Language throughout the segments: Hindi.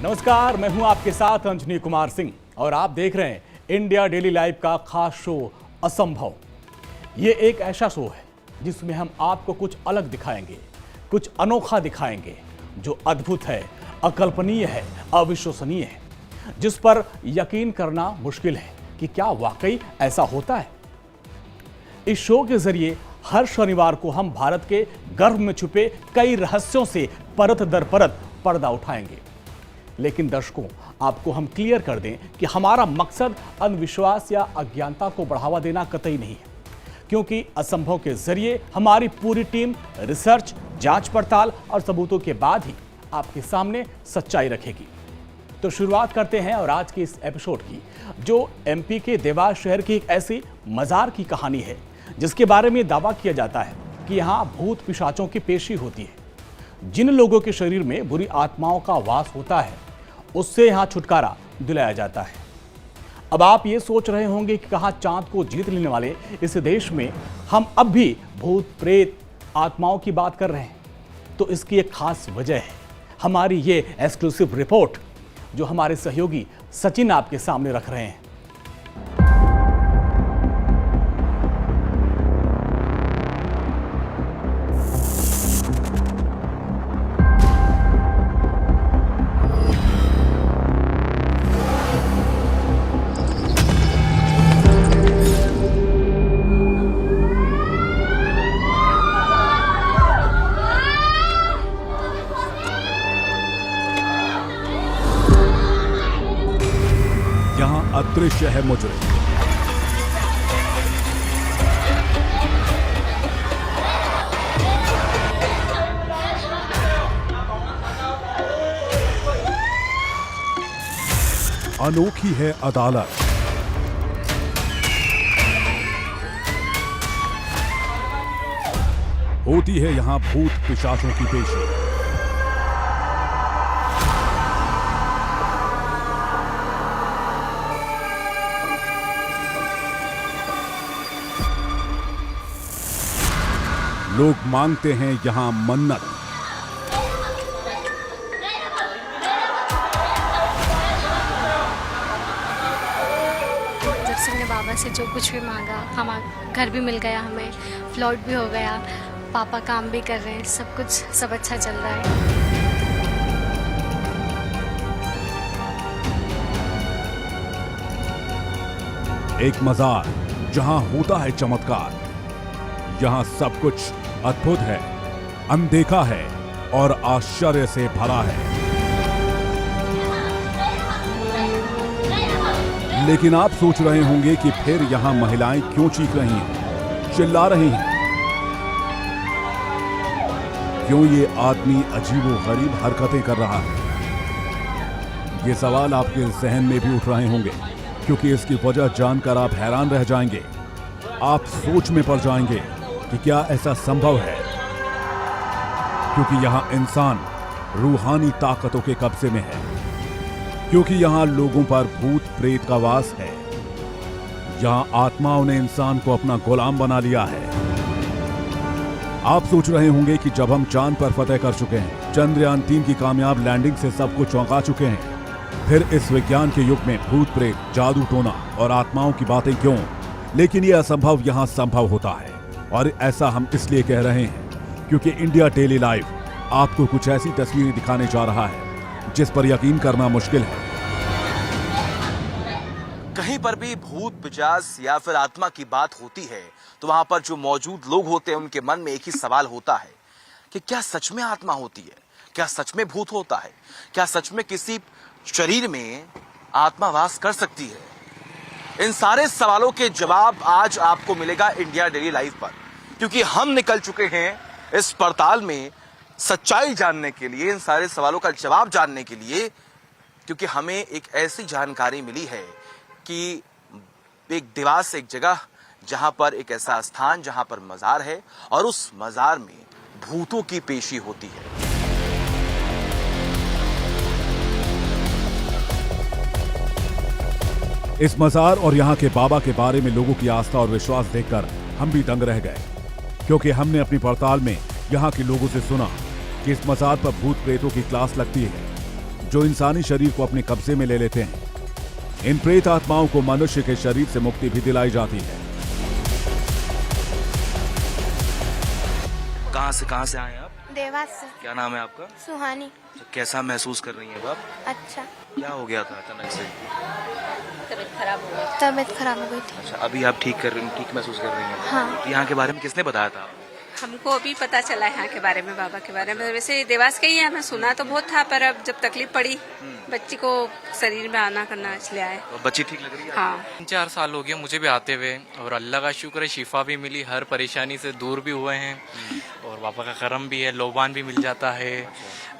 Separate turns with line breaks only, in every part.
नमस्कार, मैं हूं आपके साथ अंजनी कुमार सिंह और आप देख रहे हैं इंडिया डेली लाइव का खास शो असंभव। ये एक ऐसा शो है जिसमें हम आपको कुछ अलग दिखाएंगे, कुछ अनोखा दिखाएंगे जो अद्भुत है, अकल्पनीय है, अविश्वसनीय है, जिस पर यकीन करना मुश्किल है कि क्या वाकई ऐसा होता है। इस शो के जरिए हर शनिवार को हम भारत के गर्भ में छुपे कई रहस्यों से परत दर परत पर्दा उठाएंगे। लेकिन दर्शकों, आपको हम क्लियर कर दें कि हमारा मकसद अंधविश्वास या अज्ञानता को बढ़ावा देना कतई नहीं है, क्योंकि असंभव के जरिए हमारी पूरी टीम रिसर्च, जांच पड़ताल और सबूतों के बाद ही आपके सामने सच्चाई रखेगी। तो शुरुआत करते हैं और आज के इस एपिसोड की, जो एमपी के देवास शहर की एक ऐसी मजार की कहानी है जिसके बारे में दावा किया जाता है कि यहाँ भूत पिशाचों की पेशी होती है। जिन लोगों के शरीर में बुरी आत्माओं का वास होता है उससे यहाँ छुटकारा दिलाया जाता है। अब आप ये सोच रहे होंगे कि कहाँ चांद को जीत लेने वाले इस देश में हम अब भी भूत प्रेत आत्माओं की बात कर रहे हैं। तो इसकी एक खास वजह है हमारी ये एक्सक्लूसिव रिपोर्ट जो हमारे सहयोगी सचिन आपके सामने रख रहे हैं।
अदृश्य है मुजरिम। अनोखी है अदालत। होती है यहां भूत पिशाचों की पेशी। लोग मांगते हैं यहां मन्नत।
जब से हमने बाबा से जो कुछ भी मांगा, हमारा घर भी मिल गया, हमें फ्लॉट भी हो गया, पापा काम भी कर रहे हैं, सब अच्छा चल रहा है।
एक मजार जहां होता है चमत्कार, यहां सब कुछ अद्भुत है, अनदेखा है और आश्चर्य से भरा है। लेकिन आप सोच रहे होंगे कि फिर यहां महिलाएं क्यों चीख रही हैं, चिल्ला रही हैं? क्यों ये आदमी अजीबोगरीब हरकतें कर रहा है? ये सवाल आपके जहन में भी उठ रहे होंगे, क्योंकि इसकी वजह जानकर आप हैरान रह जाएंगे। आप सोच में पड़ जाएंगे कि क्या ऐसा संभव है, क्योंकि यहां इंसान रूहानी ताकतों के कब्जे में है, क्योंकि यहां लोगों पर भूत प्रेत का वास है, यहां आत्माओं ने इंसान को अपना गुलाम बना लिया है। आप सोच रहे होंगे कि जब हम चांद पर फतेह कर चुके हैं, चंद्रयान 3 की कामयाब लैंडिंग से सबको चौंका चुके हैं, फिर इस विज्ञान के युग में भूत प्रेत, जादू टोना और आत्माओं की बातें क्यों? लेकिन यह असंभव यहां संभव होता है, और ऐसा हम इसलिए कह रहे हैं क्योंकि इंडिया डेली लाइव आपको कुछ ऐसी तस्वीरें दिखाने जा रहा है जिस पर यकीन करना मुश्किल है।
कहीं पर भी भूत पिशाच या फिर आत्मा की बात होती है तो वहां पर जो मौजूद लोग होते हैं उनके मन में एक ही सवाल होता है कि क्या सच में आत्मा होती है? क्या सच में भूत होता है? क्या सच में किसी शरीर में आत्मा वास कर सकती है? इन सारे सवालों के जवाब आज आपको मिलेगा इंडिया डेली लाइव पर, क्योंकि हम निकल चुके हैं इस पड़ताल में सच्चाई जानने के लिए, इन सारे सवालों का जवाब जानने के लिए, क्योंकि हमें एक ऐसी जानकारी मिली है कि एक देवास, एक जगह जहां पर एक ऐसा स्थान जहां पर मजार है और उस मजार में भूतों की पेशी होती है।
इस मजार और यहाँ के बाबा के बारे में लोगों की आस्था और विश्वास देखकर हम भी दंग रह गए, क्योंकि हमने अपनी पड़ताल में यहाँ के लोगों से सुना कि इस मजार पर भूत प्रेतों की क्लास लगती है, जो इंसानी शरीर को अपने कब्जे में ले लेते हैं। इन प्रेत आत्माओं को मनुष्य के शरीर से मुक्ति भी दिलाई जाती है।
कहाँ से आए आप?
देवास से।
क्या नाम है आपका?
सुहानी।
तो कैसा महसूस कर रही हैं आप?
अच्छा।
क्या हो गया था अचानक से?
तबीयत खराब हो गई थी।
अच्छा, अभी आप ठीक महसूस कर रही हैं?
हाँ।
यहाँ के बारे में किसने बताया था?
हमको अभी पता चला है यहाँ के बारे में, बाबा के बारे में। वैसे देवास का ही है, हमें सुना तो बहुत था, पर अब जब तकलीफ पड़ी बच्ची को शरीर में आना करना इसलिए आए।
तो बच्ची ठीक लग रही है?
हाँ।
3-4 साल हो गए मुझे भी आते हुए, और अल्लाह का शुक्र है शिफा भी मिली, हर परेशानी से दूर भी हुए हैं, और बाबा का करम भी है, लोबान भी मिल जाता है।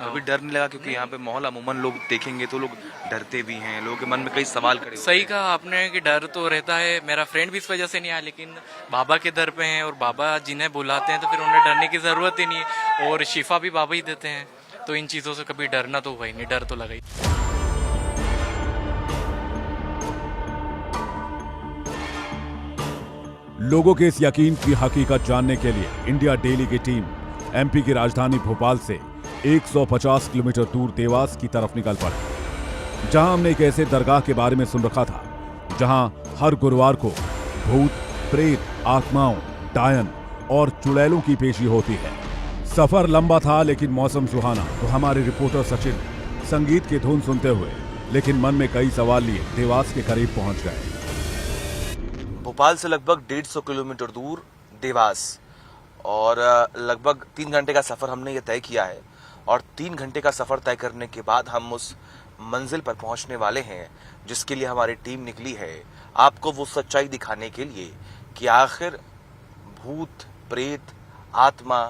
अभी डर नहीं लगा? क्योंकि यहाँ पे माहौल अमूमन लोग देखेंगे तो लोग डरते भी हैं, लोगों के मन में कई सवाल खड़े होते हैं।
सही कहा आपने कि डर तो रहता है। मेरा फ्रेंड भी इस वजह से नहीं आया, लेकिन बाबा के दर पे हैं और बाबा जिन्हें बुलाते हैं तो फिर उन्हें डरने की जरूरत ही नहीं है, और शिफा भी बाबा ही देते हैं। तो इन चीजों से कभी डरना तो हुआ ही नहीं, डर तो लगा ही।
लोगों के इस यकीन की हकीकत जानने के लिए इंडिया डेली की टीम एमपी की राजधानी भोपाल से 150 किलोमीटर दूर देवास की तरफ निकल पड़े, जहां हमने एक ऐसे दरगाह के बारे में सुन रखा था जहां हर गुरुवार को भूत, प्रेत, आत्माओं, डायन और चुड़ैलों की पेशी होती है। सफर लंबा था लेकिन मौसम सुहाना, तो हमारे रिपोर्टर सचिन संगीत की धुन सुनते हुए लेकिन मन में कई सवाल लिए देवास के करीब पहुंच गए।
भोपाल से लगभग 150 किलोमीटर दूर देवास, और लगभग 3 घंटे का सफर हमने ये तय किया है, और 3 घंटे का सफर तय करने के बाद हम उस मंजिल पर पहुंचने वाले हैं जिसके लिए हमारी टीम निकली है, आपको वो सच्चाई दिखाने के लिए कि आखिर भूत, प्रेत, आत्मा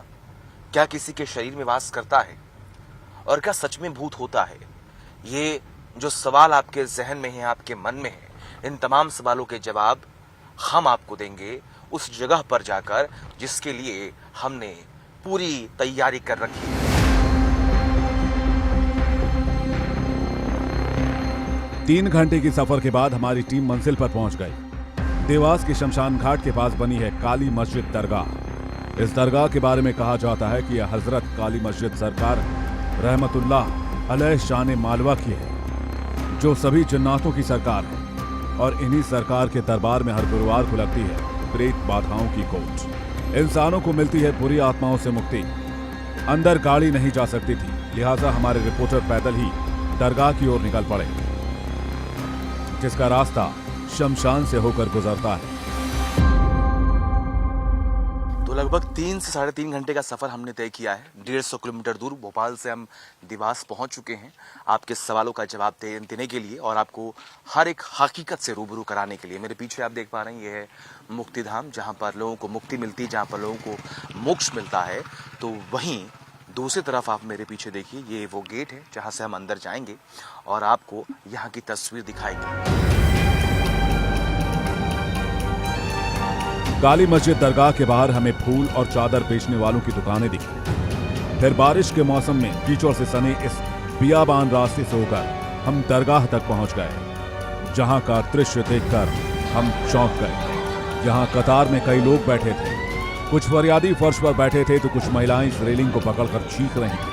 क्या किसी के शरीर में वास करता है, और क्या सच में भूत होता है। ये जो सवाल आपके जहन में है, आपके मन में है, इन तमाम सवालों के जवाब हम आपको देंगे उस जगह पर जाकर जिसके लिए हमने पूरी तैयारी कर रखी है।
3 घंटे की सफर के बाद हमारी टीम मंजिल पर पहुंच गई। देवास के शमशान घाट के पास बनी है काली मस्जिद दरगाह। इस दरगाह के बारे में कहा जाता है कि यह हजरत काली मस्जिद सरकार रहमतुल्लाह अलैह शान मालवा की है, जो सभी जन्नातों की सरकार है, और इन्हीं सरकार के दरबार में हर गुरुवार को लगती है प्रेत बाधाओं की कोर्ट। इंसानों को मिलती है बुरी आत्माओं से मुक्ति। अंदर गाड़ी नहीं जा सकती थी, लिहाजा हमारे रिपोर्टर पैदल ही दरगाह की ओर निकल पड़े, जिसका रास्ता शमशान से होकर गुजरता है।
तो लगभग 3 से 3.5 घंटे का सफर हमने तय किया है। 150 किलोमीटर दूर भोपाल से हम देवास पहुंच चुके हैं आपके सवालों का जवाब देने के लिए और आपको हर एक हकीकत से रूबरू कराने के लिए। मेरे पीछे आप देख पा रहे हैं, ये है मुक्तिधाम, जहां पर लोगों को मुक्ति मिलती है, जहां पर लोगों को मोक्ष मिलता है। तो वहीं दूसरी तरफ आप मेरे पीछे देखिए, ये वो गेट है जहां से हम अंदर जाएंगे और आपको यहाँ की तस्वीर दिखाएंगे।
काली मस्जिद दरगाह के बाहर हमें फूल और चादर बेचने वालों की दुकानें दिखी। फिर बारिश के मौसम में कीचड़ से सने इस बियाबान रास्ते से होकर हम दरगाह तक पहुंच गए, जहां का दृश्य देखकर हम चौंक गए। यहां कतार में कई लोग बैठे थे, कुछ फरियादी फर्श पर बैठे थे तो कुछ महिलाएं इस रेलिंग को पकड़कर चीख रही थी।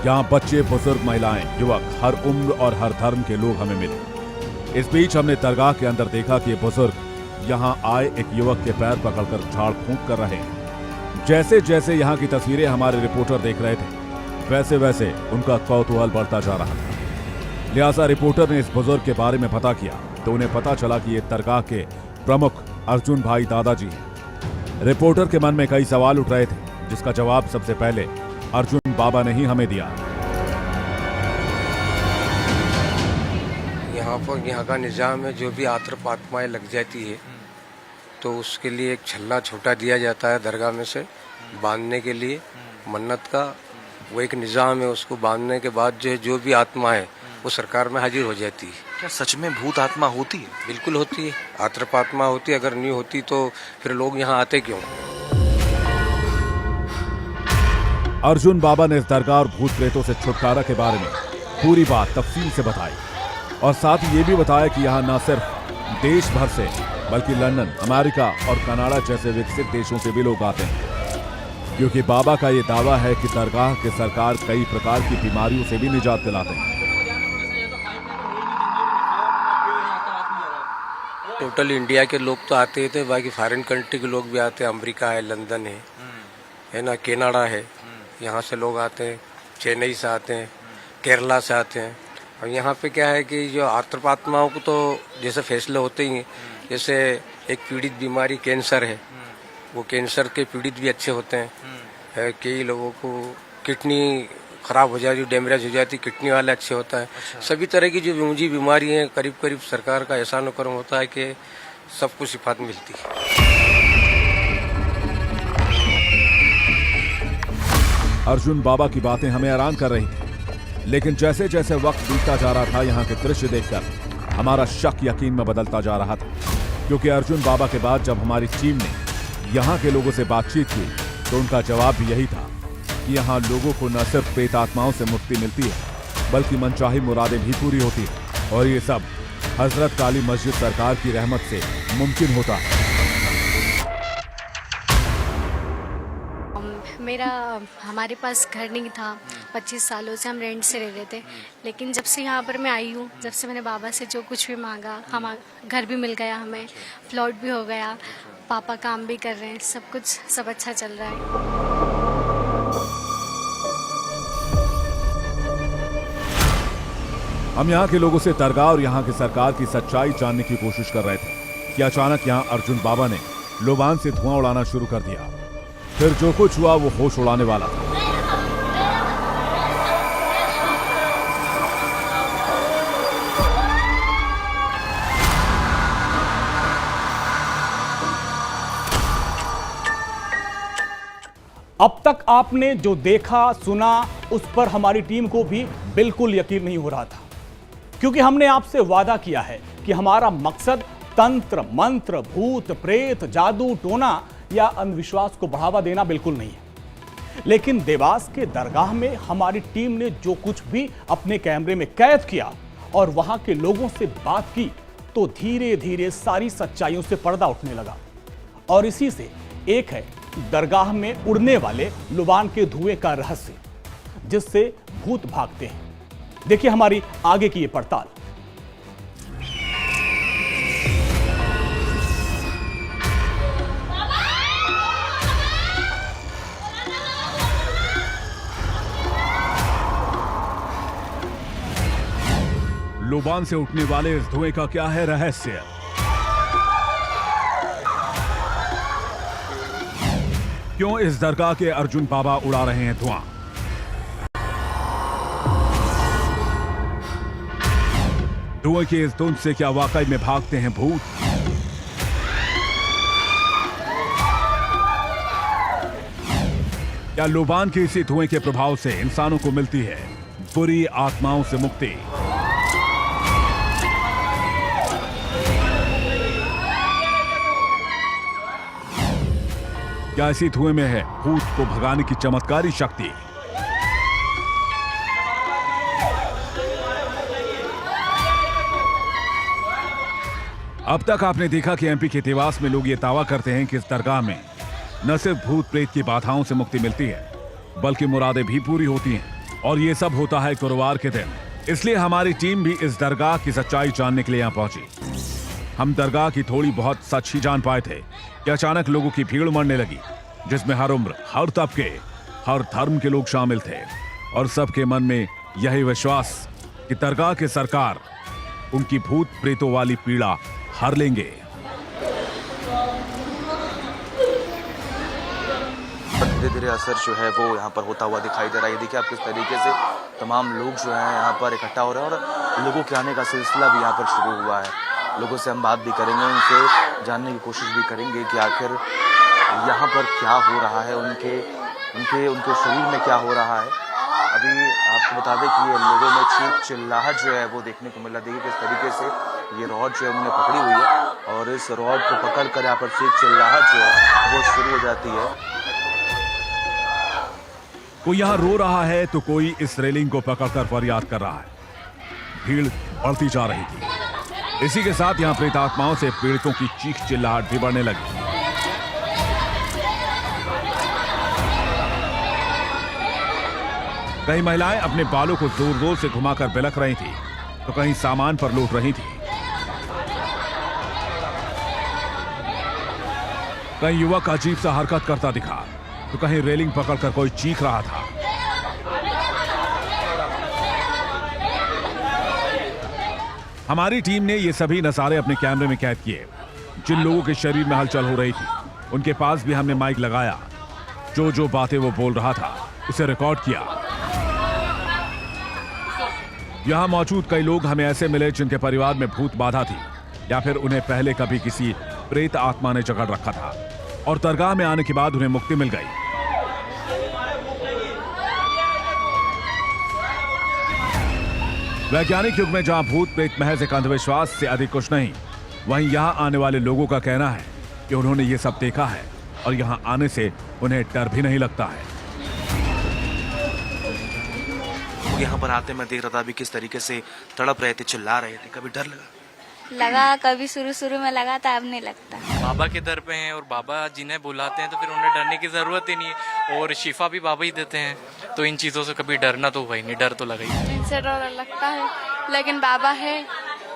यहाँ बच्चे, बुजुर्ग, महिलाएं, युवक, हर उम्र और हर धर्म के लोग हमें मिले। इस बीच हमने दरगाह के अंदर देखा कि ये बुजुर्ग यहाँ आए एक युवक के पैर पकड़कर झाड़ फूंक कर रहे हैं। जैसे जैसे यहाँ की तस्वीरें हमारे रिपोर्टर देख रहे थे, वैसे वैसे उनका कौतूहल बढ़ता जा रहा था। लिहाजा रिपोर्टर ने इस बुजुर्ग के बारे में पता किया तो उन्हें पता चला कि ये दरगाह के प्रमुख अर्जुन भाई दादाजी हैं। रिपोर्टर के मन में कई सवाल उठ रहे थे, जिसका जवाब सबसे पहले अर्जुन बाबा ने ही हमें दिया।
यहाँ का निज़ाम है, जो भी आतरफ आत्माएं लग जाती है तो उसके लिए एक छल्ला छोटा दिया जाता है दरगाह में से बांधने के लिए, मन्नत का वो एक निज़ाम है। उसको बांधने के बाद जो भी आत्मा है वो सरकार में हाजिर हो जाती है।
क्या सच में भूत आत्मा होती है?
बिल्कुल होती है, आतरफ आत्मा होती है। अगर नहीं होती तो फिर लोग यहाँ आते क्यों?
अर्जुन बाबा ने इस दरगाह और भूत प्रेतों से छुटकारा के बारे में पूरी बात तफसील से बताई, और साथ ही ये भी बताया कि यहाँ न सिर्फ देश भर से बल्कि लंदन, अमेरिका और कनाडा जैसे विकसित देशों से भी लोग आते हैं। क्योंकि बाबा का ये दावा है कि दरगाह के सरकार कई प्रकार की बीमारियों से भी निजात दिलाते हैं।
टोटल इंडिया के लोग तो आते ही थे, बाकी फॉरेन कंट्री के लोग भी आते हैं। अमेरिका है, लंदन है ना, कनाडा है, यहाँ से लोग आते हैं। चेन्नई से आते हैं, केरला से आते हैं। और यहाँ पे क्या है कि जो आत्माओं को तो जैसे फैसले होते ही हैं, जैसे एक पीड़ित बीमारी कैंसर है, वो कैंसर के पीड़ित भी अच्छे होते हैं। कई लोगों को किडनी खराब हो जाती, डैमेज हो जाती, किडनी वाले अच्छे होता है। सभी तरह की जो मुझे बीमारी है, करीब करीब सरकार का एहसान करम होता है कि सबको शिफात मिलती है।
अर्जुन बाबा की बातें हमें हैरान कर रही थी, लेकिन जैसे जैसे वक्त बीतता जा रहा था, यहाँ के दृश्य देखकर हमारा शक यकीन में बदलता जा रहा था। क्योंकि अर्जुन बाबा के बाद जब हमारी टीम ने यहाँ के लोगों से बातचीत की तो उनका जवाब भी यही था कि यहाँ लोगों को न सिर्फ प्रेत आत्माओं से मुक्ति मिलती है, बल्कि मनचाही मुरादें भी पूरी होती है। और ये सब हजरत काली मस्जिद सरकार की रहमत से मुमकिन होता है।
हमारे पास घर नहीं था, 25 सालों से हम रेंट से रह रहे थे। लेकिन जब से यहाँ पर मैं आई हूँ, जब से मैंने बाबा से जो कुछ भी मांगा, हम घर भी मिल गया, हमें प्लॉट भी हो गया, पापा काम भी कर रहे हैं, सब अच्छा चल रहा है।
हम यहाँ के लोगों से दरगाह और यहाँ की सरकार की सच्चाई जानने की कोशिश कर रहे थे कि अचानक यहाँ अर्जुन बाबा ने लोबान से धुआं उड़ाना शुरू कर दिया। फिर जो कुछ हुआ वो होश उड़ाने वाला था।
अब तक आपने जो देखा सुना, उस पर हमारी टीम को भी बिल्कुल यकीन नहीं हो रहा था, क्योंकि हमने आपसे वादा किया है कि हमारा मकसद तंत्र मंत्र, भूत प्रेत, जादू टोना या अंधविश्वास को बढ़ावा देना बिल्कुल नहीं है। लेकिन देवास के दरगाह में हमारी टीम ने जो कुछ भी अपने कैमरे में कैद किया और वहां के लोगों से बात की, तो धीरे धीरे सारी सच्चाइयों से पर्दा उठने लगा। और इसी से एक है दरगाह में उड़ने वाले लुबान के धुएं का रहस्य, जिससे भूत भागते हैं। देखिए हमारी आगे की ये पड़ताल।
लुबान से उठने वाले इस धुएं का क्या है रहस्य? क्यों इस दरगाह के अर्जुन बाबा उड़ा रहे हैं धुआं? धुएं की इस धुंध से क्या वाकई में भागते हैं भूत? क्या लुबान के इसी धुएं के प्रभाव से इंसानों को मिलती है बुरी आत्माओं से मुक्ति? क्या इसी धुएं में है भूत को भगाने की चमत्कारी शक्ति? अब तक आपने देखा कि एमपी के देवास में लोग ये दावा करते हैं कि इस दरगाह में न सिर्फ भूत प्रेत की बाधाओं से मुक्ति मिलती है, बल्कि मुरादें भी पूरी होती हैं। और ये सब होता है गुरुवार के दिन। इसलिए हमारी टीम भी इस दरगाह की सच्चाई जानने के लिए यहाँ पहुंची। हम दरगाह की थोड़ी बहुत सच ही जान पाए थे कि अचानक लोगों की भीड़ उमड़ने लगी, जिसमें हर उम्र, हर तबके, हर धर्म के लोग शामिल थे। और सबके मन में यही विश्वास कि दरगाह के सरकार उनकी भूत प्रेतों वाली पीड़ा हर लेंगे।
धीरे धीरे असर जो है वो यहाँ पर होता हुआ दिखाई दे रहा है। ये देखिए आप किस तरीके से तमाम लोग जो हैं यहाँ पर इकट्ठा हो रहे हैं और लोगों के आने का सिलसिला भी यहाँ पर शुरू हुआ है। लोगों से हम बात भी करेंगे, उनसे जानने की कोशिश भी करेंगे कि आखिर यहाँ पर क्या हो रहा है, उनके शरीर में क्या हो रहा है। अभी आपको बता दें कि ये लोगों में चीख चिल्लाहट जो है वो देखने को मिल रहा है। देखिए किस तरीके से ये रॉड जो है उन्होंने पकड़ी हुई है और इस रॉड को पकड़ कर यहाँ पर चीख चिल्लाहट जो है वो शुरू हो जाती है।
कोई यहाँ रो रहा है तो कोई इस रेलिंग को पकड़कर फरियाद कर रहा है। भीड़ बढ़ती जा रही थी। इसी के साथ यहाँ प्रेत आत्माओं से पीड़ितों की चीख चिल्लाहट भी बढ़ने लगी। कई महिलाएं अपने बालों को जोर जोर से घुमाकर बिलख रही थी, तो कहीं सामान पर लूट रही थी। कहीं युवक अजीब सा हरकत करता दिखा, तो कहीं रेलिंग पकड़कर कोई चीख रहा था। हमारी टीम ने ये सभी नजारे अपने कैमरे में कैद किए। जिन लोगों के शरीर में हलचल हो रही थी, उनके पास भी हमने माइक लगाया। जो जो बातें वो बोल रहा था, उसे रिकॉर्ड किया। यहां मौजूद कई लोग हमें ऐसे मिले जिनके परिवार में भूत बाधा थी, या फिर उन्हें पहले कभी किसी प्रेत आत्मा ने जकड़ रखा था और दरगाह में आने के बाद उन्हें मुक्ति मिल गई। वैज्ञानिक युग में जहां भूत प्रेत महज एक अंधविश्वास से अधिक कुछ नहीं, वहीं यहां आने वाले लोगों का कहना है कि उन्होंने ये सब देखा है और यहां आने से उन्हें डर भी नहीं लगता है।
यहाँ पर आते मैं देख रहा था अभी किस तरीके से तड़प रहे थे, चिल्ला रहे थे। कभी डर
लगा? कभी शुरू में लगा था, अब नहीं लगता।
बाबा के दर पे हैं और बाबा जिन्हें बुलाते हैं तो फिर उन्हें डरने की जरूरत ही नहीं है, और शिफा भी बाबा ही देते हैं, तो इन चीजों से कभी डरना तो हुआ ही नहीं, डर तो लगा ही।
इनसे डर लगता है, लेकिन बाबा है,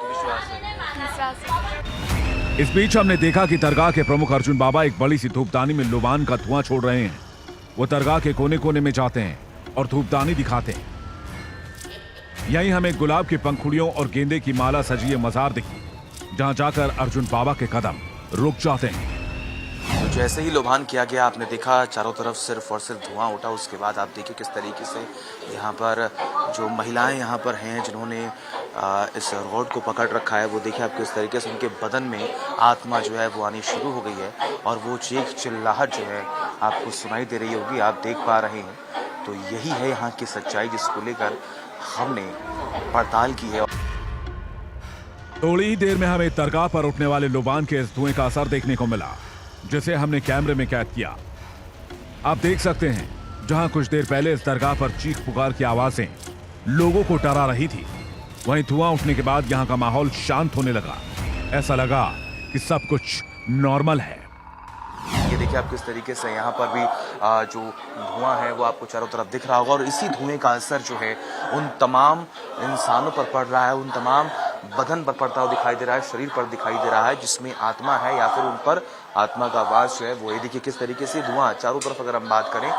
विश्वास है।
इस बीच हमने देखा कि दरगाह के प्रमुख अर्जुन बाबा एक बड़ी सी धूपदानी में लुबान का धुआं छोड़ रहे हैं। वो दरगाह के कोने कोने में जाते हैं और धूपदानी दिखाते हैं। यहीं हमें गुलाब की पंखुड़ियों और गेंदे की माला सजी मजार दिखी, जहां जाकर अर्जुन बाबा के कदम रुक जाते हैं।
तो जैसे ही लोभान किया गया, आपने देखा चारों तरफ सिर्फ और सिर्फ धुआं उठा। उसके बाद आप देखिए किस तरीके से यहाँ पर जो महिलाएं यहाँ पर हैं जिन्होंने इस रॉड को पकड़ रखा है, वो देखिए आप किस तरीके से उनके बदन में आत्मा जो है वो आनी शुरू हो गई है और वो चीख चिल्लाहट जो है आपको सुनाई दे रही होगी, आप देख पा रहे हैं। तो यही है यहाँ की सच्चाई जिसको लेकर हमने पड़ताल की है।
थोड़ी ही देर में हमें दरगाह पर उठने वाले लुबान के इस धुएं का असर देखने को मिला, जिसे हमने कैमरे में कैद किया। आप देख सकते हैं, जहां कुछ देर पहले इस दरगाह पर चीख पुकार की आवाजें लोगों को डरा रही थी, वहीं धुआं उठने के बाद यहां का माहौल शांत होने लगा। ऐसा लगा कि सब कुछ नॉर्मल है।
ये देखिए आप किस तरीके से यहाँ पर भी जो धुआं है वो आपको चारों तरफ दिख रहा होगा, और इसी धुएं का असर जो है उन तमाम इंसानों पर पड़ रहा है, उन तमाम बदन पर पड़ता हुआ दिखाई दे रहा है, शरीर पर दिखाई दे रहा है जिसमें आत्मा है या फिर उन पर आत्मा का वास जो है वो। ये देखिए किस तरीके से धुआं चारों तरफ, अगर हम बात करें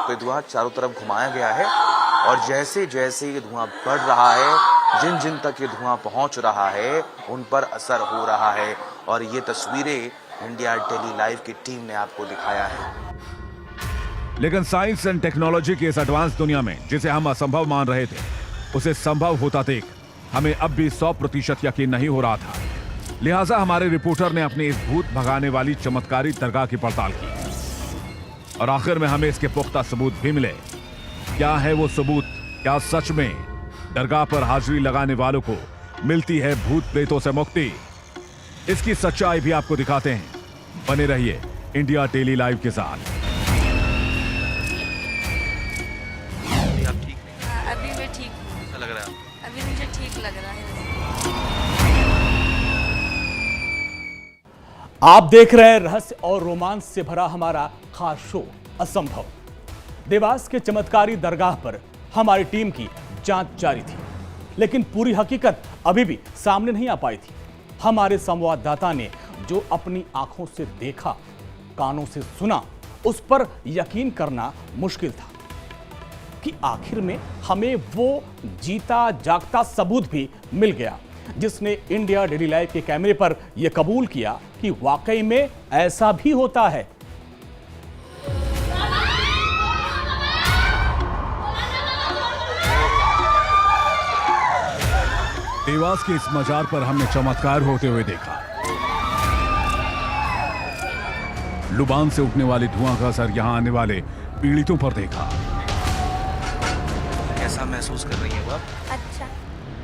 तो धुआं चारों तरफ घुमाया गया है, और जैसे जैसे ये धुआं बढ़ रहा है, जिन जिन तक ये धुआं पहुंच रहा है उन पर असर हो रहा है। और ये तस्वीरें इंडिया डेली लाइव की टीम ने आपको दिखाया है।
लेकिन साइंस एंड टेक्नोलॉजी की इस एडवांस दुनिया में जिसे हम असंभव मान रहे थे, उसे संभव होता देख हमें अब भी 100% यकीन नहीं हो रहा था। लिहाजा हमारे रिपोर्टर ने अपनी इस भूत भगाने वाली चमत्कारी दरगाह की पड़ताल की, और आखिर में हमें इसके पुख्ता सबूत भी मिले। क्या है वो सबूत? क्या सच में दरगाह पर हाजिरी लगाने वालों को मिलती है भूत प्रेतों से मुक्ति? इसकी सच्चाई भी आपको दिखाते हैं। बने रहिए इंडिया डेली लाइव के साथ।
आप ठीक नहीं?
अभी मैं ठीक हूँ।
कैसा लग रहा है?
अभी मुझे ठीक लग रहा है।
आप देख रहे हैं रहस्य और रोमांच से भरा हमारा खास शो असंभव। देवास के चमत्कारी दरगाह पर हमारी टीम की जांच जारी थी, लेकिन पूरी हकीकत अभी भी सामने नहीं आ पाई थी। हमारे संवाददाता ने जो अपनी आंखों से देखा, कानों से सुना, उस पर यकीन करना मुश्किल था कि आखिर में हमें वो जीता जागता सबूत भी मिल गया, जिसने इंडिया डेली लाइव के कैमरे पर यह कबूल किया कि वाकई में ऐसा भी होता है।
देवास के इस मजार पर हमने चमत्कार होते हुए देखा। लुबान से उठने वाले धुआं का असर यहां आने वाले पीड़ितों पर देखा।
कैसा महसूस कर रही हैं आप?
अच्छा।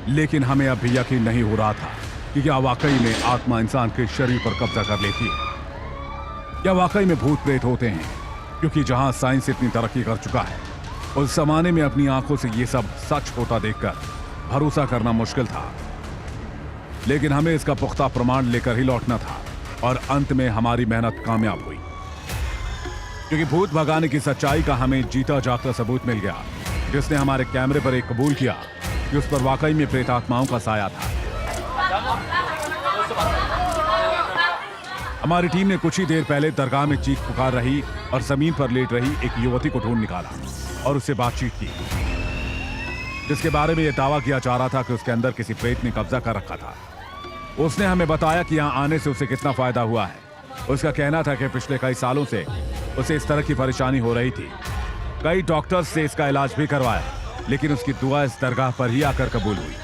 लेकिन हमें अब भी यकीन नहीं हो रहा था कि क्या वाकई में आत्मा इंसान के शरीर पर कब्जा कर लेती है, क्या वाकई में भूत प्रेत होते हैं। क्योंकि जहां साइंस इतनी तरक्की कर चुका है, उस जमाने में अपनी आंखों से ये सब सच होता देखकर भरोसा करना मुश्किल था। लेकिन हमें इसका पुख्ता प्रमाण लेकर ही लौटना था, और अंत में हमारी मेहनत कामयाब हुई, क्योंकि भूत भगाने की सच्चाई का हमें जीता जागता सबूत मिल गया। जिसने हमारे कैमरे पर एक कबूल किया कि उस पर वाकई में प्रेतात्माओं का साया था। हमारी टीम ने कुछ ही देर पहले दरगाह में चीख पुकार रही और जमीन पर लेट रही एक युवती को ढूंढ निकाला और उससे बातचीत की, जिसके बारे में यह दावा किया जा रहा था कि उसके अंदर किसी प्रेत ने कब्जा कर रखा था। उसने हमें बताया कि यहाँ आने से उसे कितना फायदा हुआ है। उसका कहना था कि पिछले कई सालों से उसे इस तरह की परेशानी हो रही थी। कई डॉक्टर्स से इसका इलाज भी करवाया, लेकिन उसकी दुआ इस दरगाह पर ही आकर कबूल हुई।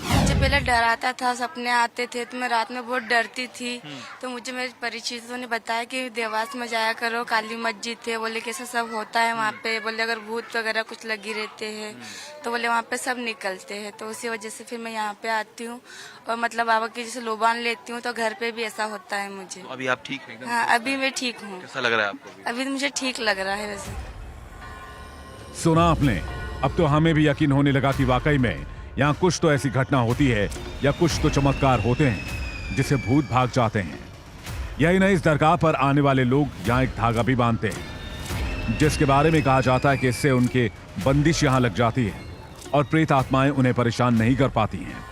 मुझे पहले डराता था, सपने आते थे तो मैं रात में बहुत डरती थी। तो मुझे मेरे परिचितों ने बताया कि देवास में जाया करो, काली मस्जिद थे, बोले कैसा सब होता है वहाँ पे। बोले अगर भूत वगैरह कुछ लगी रहते हैं तो बोले वहाँ पे सब निकलते हैं। तो उसी वजह से फिर मैं यहाँ पे आती हूँ और मतलब बाबा की जैसे लोबान लेती हूँ तो घर पे भी ऐसा होता है मुझे।
तो अभी आप ठीक हैं?
हाँ, अभी मैं ठीक हूँ।
कैसा लग रहा है आपको?
अभी तो मुझे ठीक लग रहा है। वैसे
सुना आपने, अब तो हमें भी यकीन होने लगा कि वाकई में यहाँ कुछ तो ऐसी घटना होती है या कुछ तो चमत्कार होते हैं जिससे भूत भाग जाते हैं। यही नहीं, इस दरगाह पर आने वाले लोग यहाँ एक धागा भी बांधते हैं, जिसके बारे में कहा जाता है कि इससे उनके बंदिश यहाँ लग जाती है और प्रेत आत्माएं उन्हें परेशान नहीं कर पाती हैं।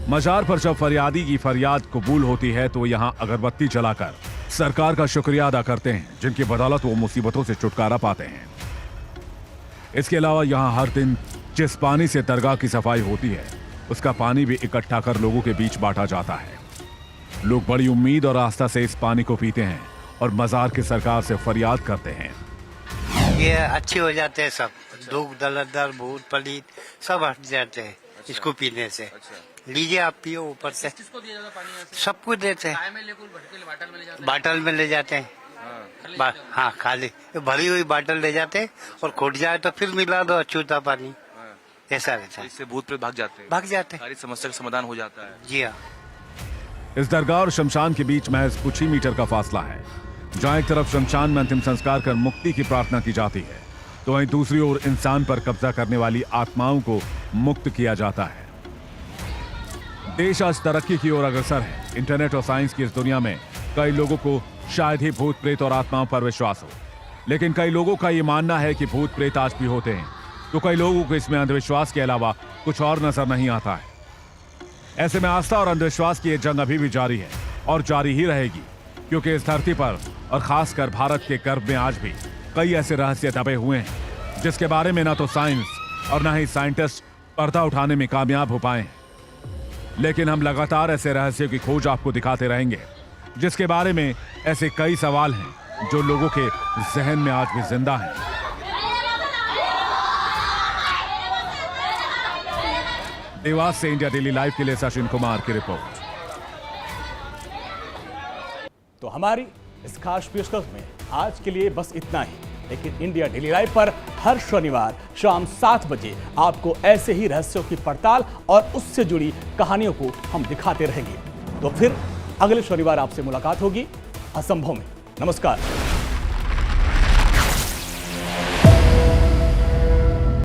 मजार पर जब फरियादी की फरियाद कबूल होती है तो यहाँ अगरबत्ती जलाकर सरकार का शुक्रिया अदा करते हैं, जिनकी बदौलत वो मुसीबतों से छुटकारा पाते हैं। इसके अलावा यहाँ हर दिन जिस पानी से दरगाह की सफाई होती है उसका पानी भी इकट्ठा कर लोगों के बीच बांटा जाता है। लोग बड़ी उम्मीद और आस्था से इस पानी को पीते हैं और मजार की सरकार से फरियाद करते हैं।
ये अच्छे हो जाते हैं, सब दुख दलदर भूत पलीत सब हट जाते हैं इसको पीने से। लीजिए आप पियो ऊपर से। सबको देते हैं, बाटल में ले जाते हैं। हाँ, खाली भरी हुई बाटल ले जाते हैं और खुट जाए तो फिर मिला दो अछूता पानी। ऐसा रहता है।
इससे भूत प्रेत भाग जाते हैं?
भाग जाते हैं,
सारी समस्या का समाधान हो जाता है।
जी हाँ।
इस दरगाह और शमशान के बीच महज कुछ ही मीटर का फासला है। जहाँ एक तरफ शमशान में अंतिम संस्कार कर मुक्ति की प्रार्थना की जाती है, तो वहीं दूसरी ओर इंसान पर कब्जा करने वाली आत्माओं को मुक्त किया जाता है। देश आज तरक्की की ओर अग्रसर है। इंटरनेट और साइंस की इस दुनिया में कई लोगों को शायद ही भूत प्रेत और आत्माओं पर विश्वास हो, लेकिन कई लोगों का ये मानना है कि भूत प्रेत आज भी होते हैं, तो कई लोगों को इसमें अंधविश्वास के अलावा कुछ और नजर नहीं आता है। ऐसे में आस्था और अंधविश्वास की ये जंग अभी भी जारी है और जारी ही रहेगी, क्योंकि इस धरती पर और खासकर भारत के गर्भ में आज भी कई ऐसे रहस्य दबे हुए हैं जिसके बारे में ना तो साइंस और ना ही साइंटिस्ट पर्दा उठाने में कामयाब हो पाए हैं। लेकिन हम लगातार ऐसे रहस्यों की खोज आपको दिखाते रहेंगे, जिसके बारे में ऐसे कई सवाल हैं जो लोगों के जहन में आज भी जिंदा हैं। देवास से इंडिया डेली लाइव के लिए सचिन कुमार की रिपोर्ट।
तो हमारी इस खास पेशकश में आज के लिए बस इतना ही, लेकिन इंडिया डेली लाइव पर हर शनिवार शाम 7 बजे आपको ऐसे ही रहस्यों की पड़ताल और उससे जुड़ी कहानियों को हम दिखाते रहेंगे। तो फिर अगले शनिवार आपसे मुलाकात होगी असंभव में। नमस्कार।